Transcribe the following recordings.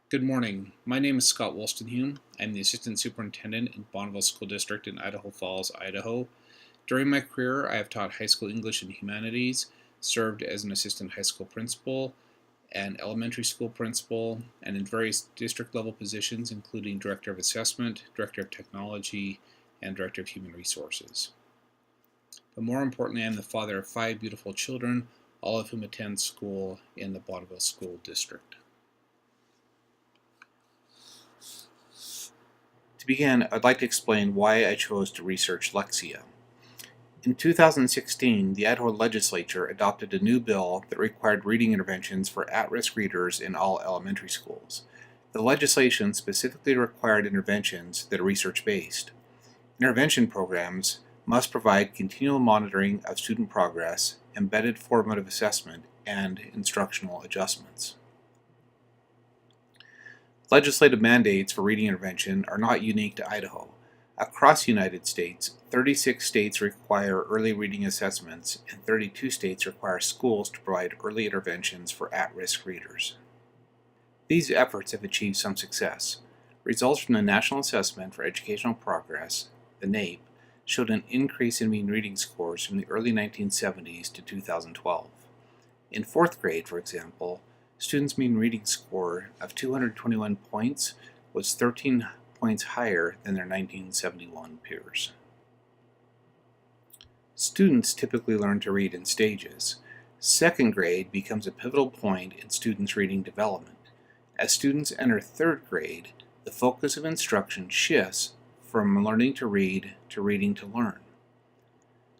Good morning. My name is Scott Woolstenhulme. I'm the Assistant Superintendent in Bonneville School District in Idaho Falls, Idaho. During my career, I have taught high school English and humanities, served as an assistant high school principal, and elementary school principal, and in various district level positions, including Director of Assessment, Director of Technology, and Director of Human Resources. But more importantly, I'm the father of 5 beautiful children, all of whom attend school in the Bonneville School District. To begin, I'd like to explain why I chose to research Lexia. In 2016, the Idaho legislature adopted a new bill that required reading interventions for at-risk readers in all elementary schools. The legislation specifically required interventions that are research-based. Intervention programs must provide continual monitoring of student progress, embedded formative assessment, and instructional adjustments. Legislative mandates for reading intervention are not unique to Idaho. Across the United States, 36 states require early reading assessments, and 32 states require schools to provide early interventions for at-risk readers. These efforts have achieved some success. Results from the National Assessment for Educational Progress, the NAEP, showed an increase in mean reading scores from the early 1970s to 2012. In 4th grade, for example, students' mean reading score of 221 points was 13 points higher than their 1971 peers. Students typically learn to read in stages. 2nd grade becomes a pivotal point in students' reading development. As students enter 3rd grade, the focus of instruction shifts from learning to read to reading to learn.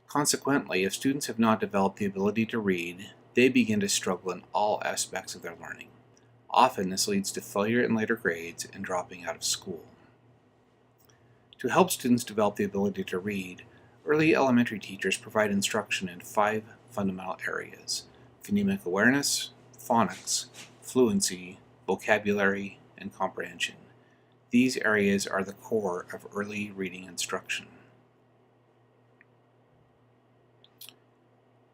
Consequently, if students have not developed the ability to read, they begin to struggle in all aspects of their learning. Often this leads to failure in later grades and dropping out of school. To help students develop the ability to read, early elementary teachers provide instruction in 5 fundamental areas: phonemic awareness, phonics, fluency, vocabulary, and comprehension. These areas are the core of early reading instruction.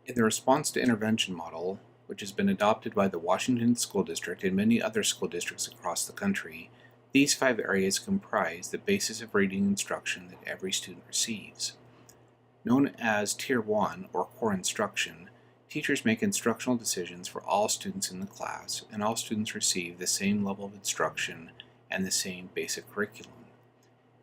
In the response to intervention model, which has been adopted by the Washington School District and many other school districts across the country, these 5 areas comprise the basis of reading instruction that every student receives. Known as Tier 1 or core instruction, teachers make instructional decisions for all students in the class, and all students receive the same level of instruction and the same basic curriculum.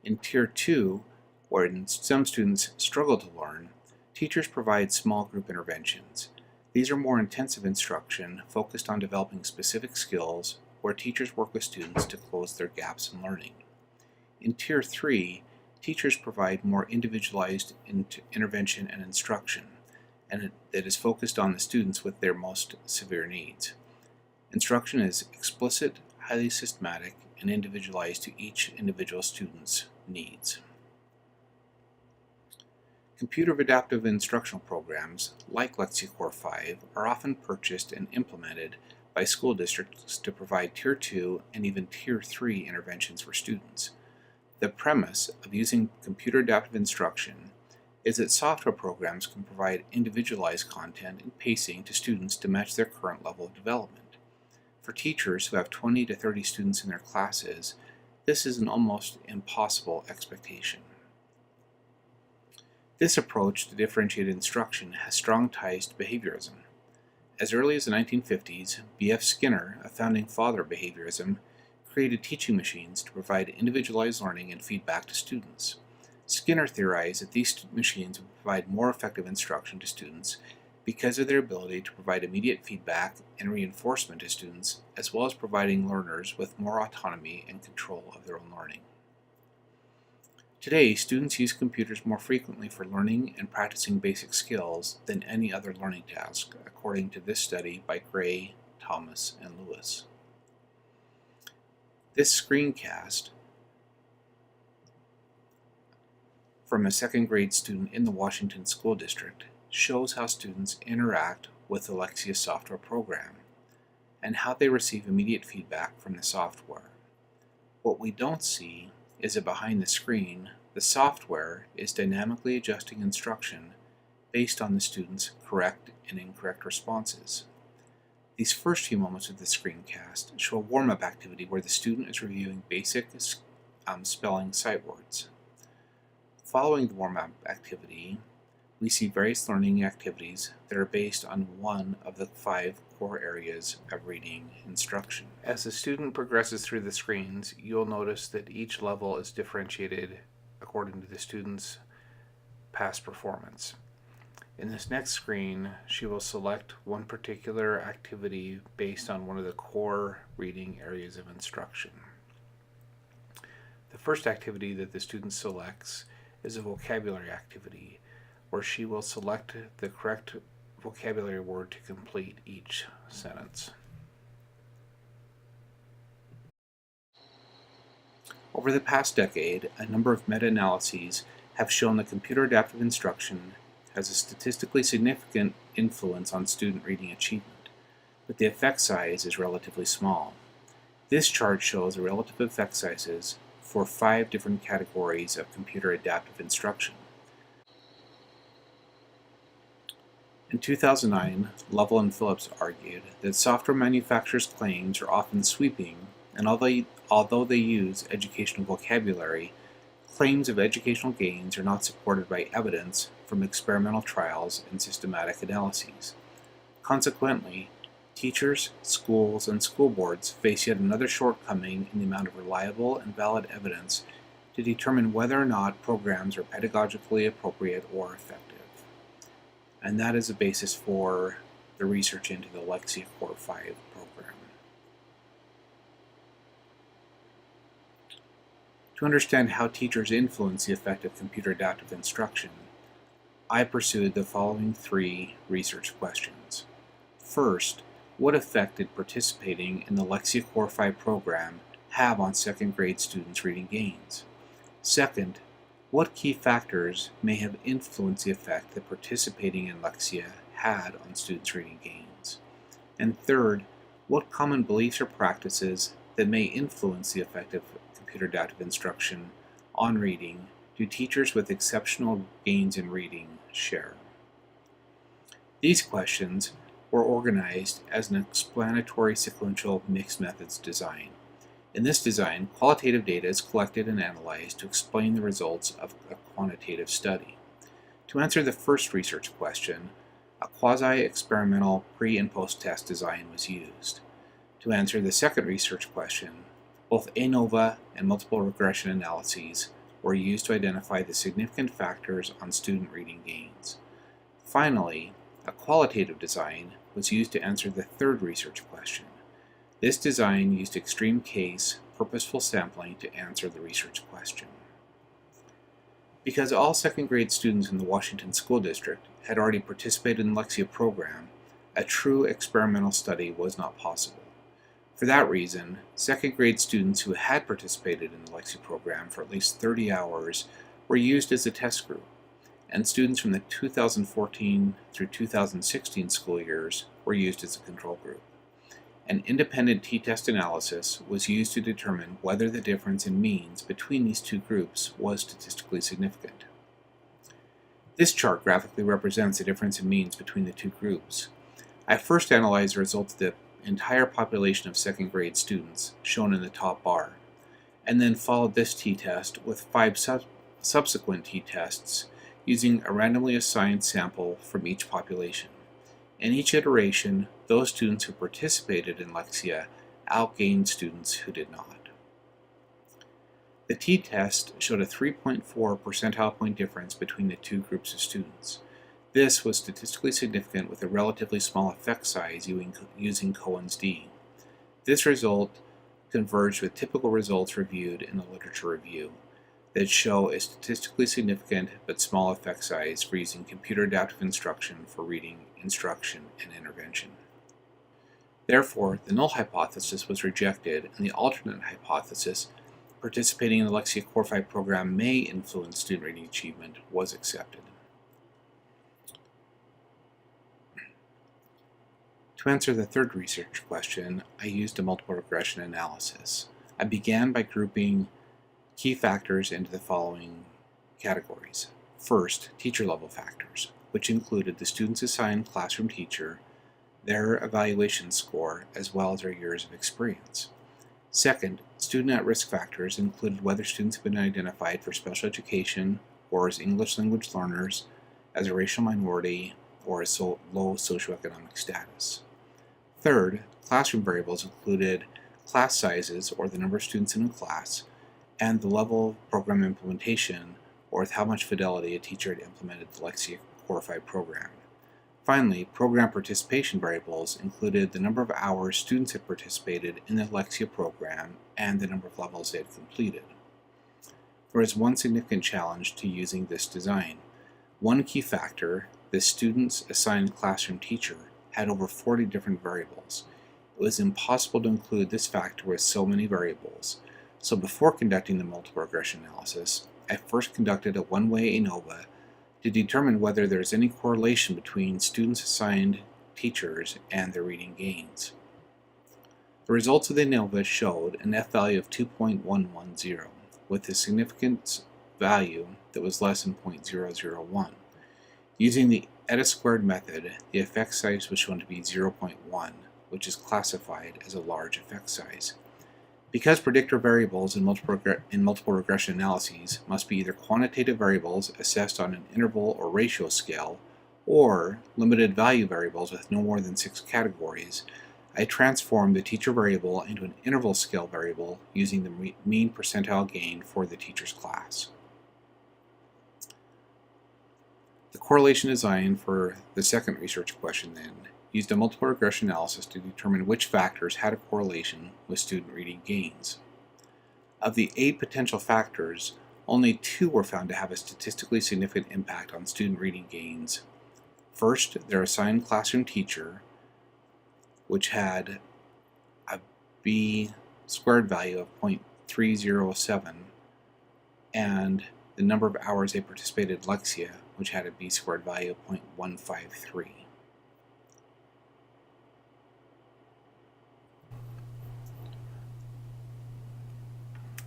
In Tier 2, where some students struggle to learn, teachers provide small group interventions. These are more intensive instruction focused on developing specific skills where teachers work with students to close their gaps in learning. In Tier 3, teachers provide more individualized intervention and instruction, and that is focused on the students with their most severe needs. Instruction is explicit, highly systematic, and individualized to each individual student's needs. Computer adaptive instructional programs, like Lexia Core5, are often purchased and implemented by school districts to provide Tier 2 and even Tier 3 interventions for students. The premise of using computer adaptive instruction is that software programs can provide individualized content and pacing to students to match their current level of development. For teachers who have 20 to 30 students in their classes, this is an almost impossible expectation. This approach to differentiated instruction has strong ties to behaviorism. As early as the 1950s, B.F. Skinner, a founding father of behaviorism, created teaching machines to provide individualized learning and feedback to students. Skinner theorized that these machines would provide more effective instruction to students because of their ability to provide immediate feedback and reinforcement to students, as well as providing learners with more autonomy and control of their own learning. Today, students use computers more frequently for learning and practicing basic skills than any other learning task, according to this study by Gray, Thomas, and Lewis. This screencast from a 2nd grade student in the Washington School District shows how students interact with the Lexia software program and how they receive immediate feedback from the software. What we don't see is that behind the screen, the software is dynamically adjusting instruction based on the student's correct and incorrect responses. These first few moments of the screencast show a warm-up activity where the student is reviewing basic spelling sight words. Following the warm-up activity, we see various learning activities that are based on one of the 5 core areas of reading instruction. As the student progresses through the screens, you'll notice that each level is differentiated according to the student's past performance. In this next screen, she will select one particular activity based on one of the core reading areas of instruction. The first activity that the student selects is a vocabulary activity, where she will select the correct vocabulary word to complete each sentence. Over the past decade, a number of meta-analyses have shown that computer adaptive instruction has a statistically significant influence on student reading achievement, but the effect size is relatively small. This chart shows the relative effect sizes for 5 different categories of computer adaptive instruction. In 2009, Lovell and Phillips argued that software manufacturers' claims are often sweeping, and although they use educational vocabulary, claims of educational gains are not supported by evidence from experimental trials and systematic analyses. Consequently, teachers, schools, and school boards face yet another shortcoming in the amount of reliable and valid evidence to determine whether or not programs are pedagogically appropriate or effective. And that is the basis for the research into the Lexia Core5 program. To understand how teachers influence the effect of computer adaptive instruction, I pursued the following 3 research questions. First, what effect did participating in the Lexia Core5 program have on second grade students' reading gains? Second, what key factors may have influenced the effect that participating in Lexia had on students' reading gains? And third, what common beliefs or practices that may influence the effect of computer adaptive instruction on reading do teachers with exceptional gains in reading share? These questions were organized as an explanatory sequential mixed methods design. In this design, qualitative data is collected and analyzed to explain the results of a quantitative study. To answer the first research question, a quasi-experimental pre- and post-test design was used. To answer the second research question, both ANOVA and multiple regression analyses were used to identify the significant factors on student reading gains. Finally, a qualitative design was used to answer the third research question. This design used extreme case, purposeful sampling to answer the research question. Because all second grade students in the Washington School District had already participated in the Lexia program, a true experimental study was not possible. For that reason, second grade students who had participated in the Lexia program for at least 30 hours were used as a test group, and students from the 2014 through 2016 school years were used as a control group. An independent t-test analysis was used to determine whether the difference in means between these two groups was statistically significant. This chart graphically represents the difference in means between the two groups. I first analyzed the results of the entire population of second grade students, shown in the top bar, and then followed this t-test with 5 subsequent t-tests using a randomly assigned sample from each population. In each iteration, those students who participated in Lexia outgained students who did not. The t-test showed a 3.4 percentile point difference between the two groups of students. This was statistically significant with a relatively small effect size using Cohen's d. This result converged with typical results reviewed in the literature review that show a statistically significant but small effect size for using computer adaptive instruction for reading, instruction, and intervention. Therefore, the null hypothesis was rejected, and the alternate hypothesis, participating in the Lexia Core5 program may influence student reading achievement, was accepted. To answer the third research question, I used a multiple regression analysis. I began by grouping key factors into the following categories. First, teacher level factors, which included the student's assigned classroom teacher, their evaluation score, as well as their years of experience. Second, student at-risk factors included whether students have been identified for special education or as English language learners, as a racial minority, or as low socioeconomic status. Third, classroom variables included class sizes, or the number of students in a class, and the level of program implementation, or with how much fidelity a teacher had implemented the Lexia Core5 program. Finally, program participation variables included the number of hours students had participated in the Lexia program and the number of levels they had completed. There was one significant challenge to using this design. One key factor, the student's assigned classroom teacher, had over 40 different variables. It was impossible to include this factor with so many variables. So before conducting the multiple regression analysis, I first conducted a one-way ANOVA to determine whether there is any correlation between students assigned teachers and their reading gains. The results of the ANOVA showed an F value of 2.110, with a significance value that was less than 0.001. Using the eta squared method, the effect size was shown to be 0.1, which is classified as a large effect size. Because predictor variables in multiple regression analyses must be either quantitative variables assessed on an interval or ratio scale, or limited value variables with no more than 6 categories, I transformed the teacher variable into an interval scale variable using the mean percentile gain for the teacher's class. The correlation design for the second research question then used a multiple regression analysis to determine which factors had a correlation with student reading gains. Of the 8 potential factors, only 2 were found to have a statistically significant impact on student reading gains. First, their assigned classroom teacher, which had a B squared value of 0.307, and the number of hours they participated in Lexia, which had a B squared value of 0.153.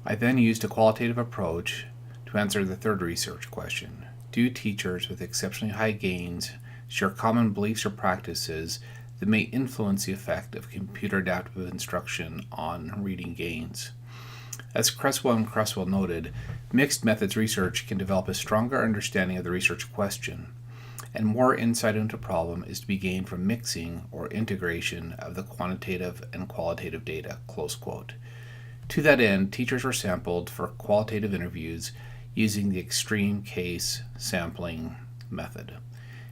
I then used a qualitative approach to answer the third research question. Do teachers with exceptionally high gains share common beliefs or practices that may influence the effect of computer adaptive instruction on reading gains? As Cresswell and Cresswell noted, mixed methods research can develop a stronger understanding of the research question, and more insight into a problem is to be gained from mixing or integration of the quantitative and qualitative data, close quote. To that end, teachers were sampled for qualitative interviews using the extreme case sampling method.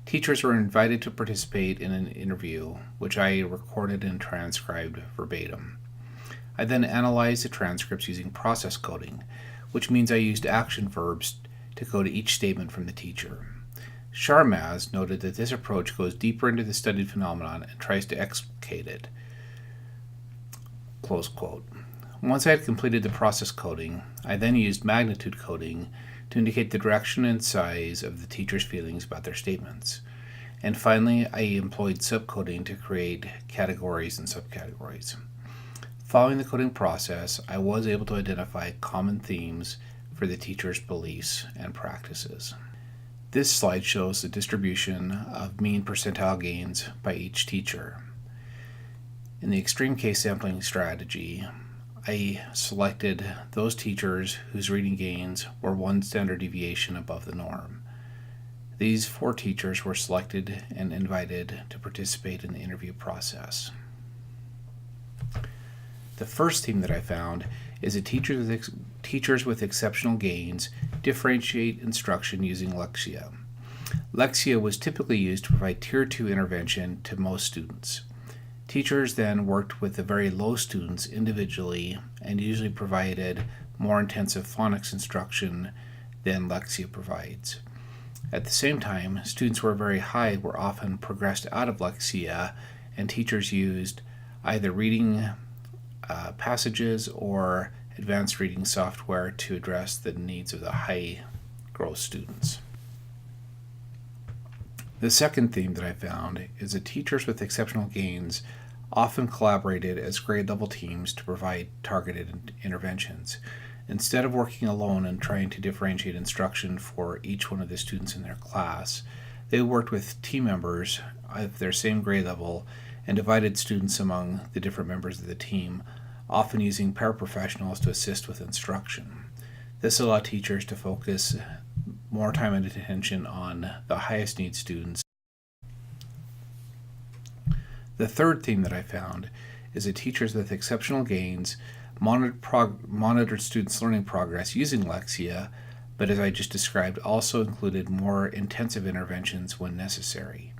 Teachers were invited to participate in an interview, which I recorded and transcribed verbatim. I then analyzed the transcripts using process coding, which means I used action verbs to code each statement from the teacher. Sharmaz noted that this approach goes deeper into the studied phenomenon and tries to explicate it. Close quote. Once I had completed the process coding, I then used magnitude coding to indicate the direction and size of the teacher's feelings about their statements. And finally, I employed subcoding to create categories and subcategories. Following the coding process, I was able to identify common themes for the teacher's beliefs and practices. This slide shows the distribution of mean percentile gains by each teacher. In the extreme case sampling strategy, I selected those teachers whose reading gains were 1 standard deviation above the norm. These 4 teachers were selected and invited to participate in the interview process. The first theme that I found is that teachers with exceptional gains differentiate instruction using Lexia. Lexia was typically used to provide Tier 2 intervention to most students. Teachers then worked with the very low students individually and usually provided more intensive phonics instruction than Lexia provides. At the same time, students who were very high were often progressed out of Lexia, and teachers used either reading passages or advanced reading software to address the needs of the high growth students. The second theme that I found is that teachers with exceptional gains often collaborated as grade level teams to provide targeted interventions. Instead of working alone and trying to differentiate instruction for each one of the students in their class, they worked with team members of their same grade level and divided students among the different members of the team, often using paraprofessionals to assist with instruction. This allowed teachers to focus more time and attention on the highest need students. The third theme that I found is that teachers with exceptional gains monitored students' learning progress using Lexia, but as I just described, also included more intensive interventions when necessary.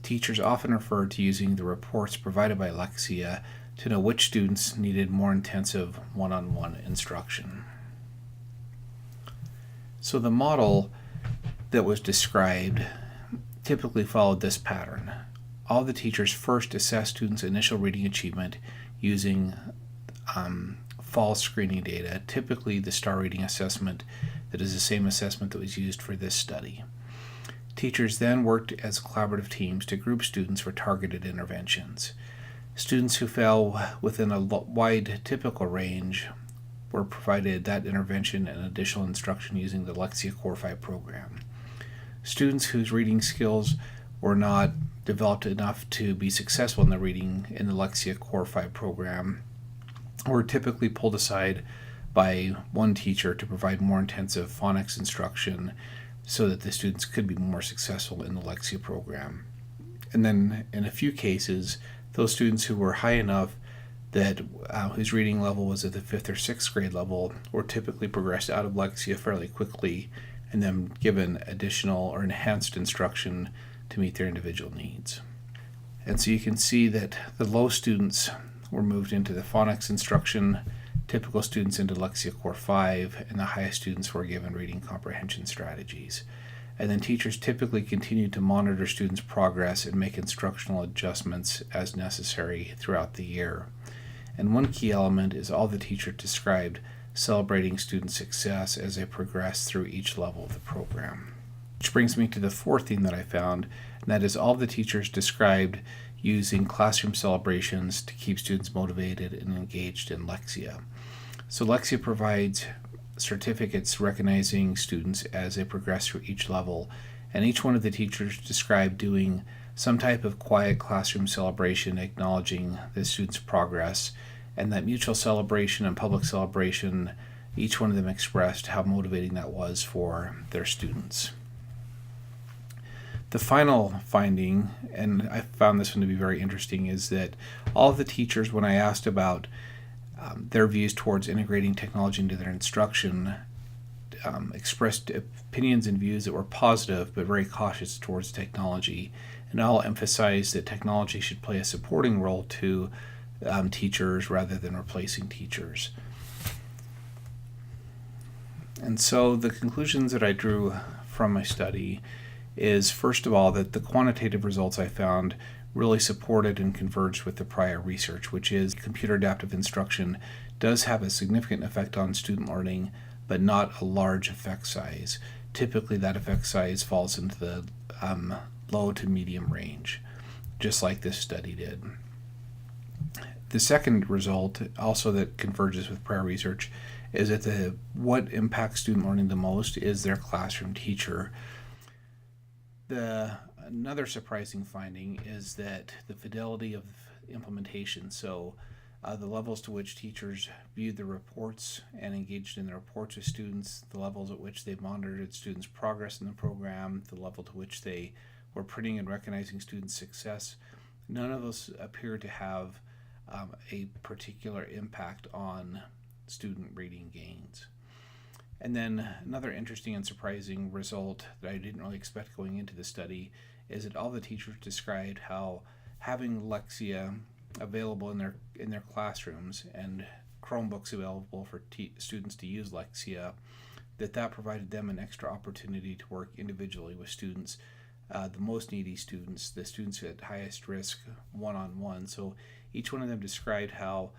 Teachers often referred to using the reports provided by Lexia to know which students needed more intensive one-on-one instruction. So the model that was described typically followed this pattern. All the teachers first assess students' initial reading achievement using fall screening data, typically the STAR reading assessment that is the same assessment that was used for this study. Teachers then worked as collaborative teams to group students for targeted interventions. Students who fell within a wide typical range were provided that intervention and additional instruction using the Lexia Core5 program. Students whose reading skills were not developed enough to be successful in the reading in the Lexia Core5 program were typically pulled aside by one teacher to provide more intensive phonics instruction so that the students could be more successful in the Lexia program. And then in a few cases, those students who were high enough that whose reading level was at the 5th or 6th grade level were typically progressed out of Lexia fairly quickly and then given additional or enhanced instruction to meet their individual needs. And so you can see that the low students were moved into the phonics instruction, typical students into Lexia Core5, and the highest students were given reading comprehension strategies. And then teachers typically continued to monitor students' progress and make instructional adjustments as necessary throughout the year. And one key element is all the teachers described celebrating student success as they progress through each level of the program. Which brings me to the fourth theme that I found, and that is all the teachers described using classroom celebrations to keep students motivated and engaged in Lexia. So Lexia provides certificates recognizing students as they progress through each level, and each one of the teachers described doing some type of quiet classroom celebration acknowledging the students' progress, and that mutual celebration and public celebration, each one of them expressed how motivating that was for their students. The final finding, and I found this one to be very interesting, is that all of the teachers, when I asked about their views towards integrating technology into their instruction, expressed opinions and views that were positive but very cautious towards technology, and all emphasized that technology should play a supporting role to teachers rather than replacing teachers. And so the conclusions that I drew from my study is, first of all, that the quantitative results I found really supported and converged with the prior research, which is computer adaptive instruction does have a significant effect on student learning, but not a large effect size. Typically, that effect size falls into the low to medium range, just like this study did. The second result, also that converges with prior research, is that what impacts student learning the most is their classroom teacher. Another surprising finding is that the fidelity of implementation, so the levels to which teachers viewed the reports and engaged in the reports with students, the levels at which they monitored students' progress in the program, the level to which they were printing and recognizing students' success, none of those appear to have a particular impact on student reading gains. And then another interesting and surprising result that I didn't really expect going into the study is that all the teachers described how having Lexia available in their classrooms and Chromebooks available for students to use Lexia, that provided them an extra opportunity to work individually with students, the most needy students, the students at highest risk, one-on-one. So each one of them described how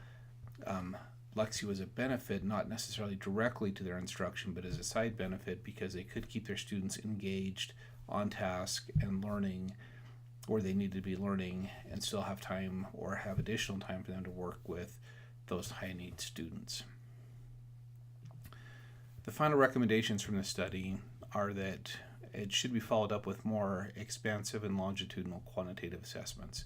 Lexia was a benefit, not necessarily directly to their instruction, but as a side benefit because they could keep their students engaged, on task, and learning where they needed to be learning and still have time or have additional time for them to work with those high-need students. The final recommendations from the study are that it should be followed up with more expansive and longitudinal quantitative assessments.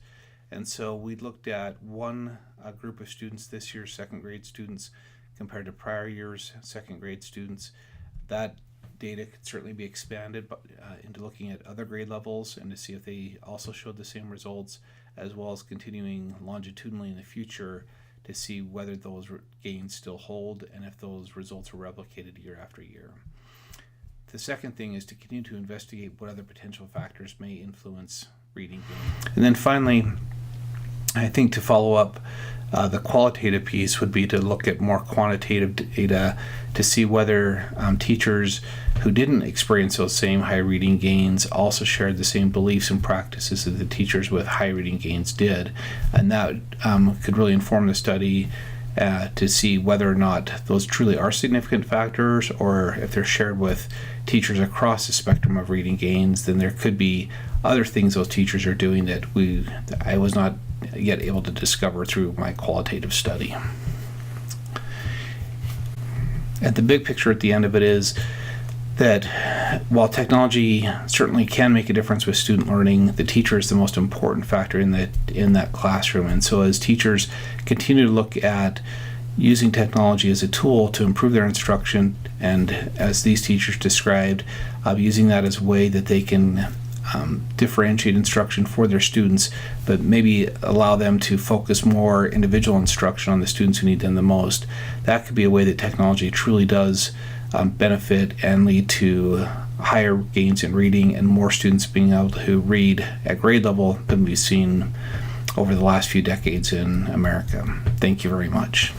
And so we looked at one group of students this year, second grade students, compared to prior years, second grade students. That data could certainly be expanded into looking at other grade levels and to see if they also showed the same results, as well as continuing longitudinally in the future to see whether those gains still hold and if those results are replicated year after year. The second thing is to continue to investigate what other potential factors may influence reading gains. And then finally, I think to follow up, the qualitative piece would be to look at more quantitative data to see whether teachers who didn't experience those same high reading gains also shared the same beliefs and practices that the teachers with high reading gains did. And that could really inform the study to see whether or not those truly are significant factors, or if they're shared with teachers across the spectrum of reading gains, then there could be other things those teachers are doing that I was not yet able to discover through my qualitative study. And the big picture at the end of it is that while technology certainly can make a difference with student learning, the teacher is the most important factor in that classroom. And so as teachers continue to look at using technology as a tool to improve their instruction, and as these teachers described, using that as a way that they can differentiate instruction for their students, but maybe allow them to focus more individual instruction on the students who need them the most. That could be a way that technology truly does benefit and lead to higher gains in reading and more students being able to read at grade level than we've seen over the last few decades in America. Thank you very much.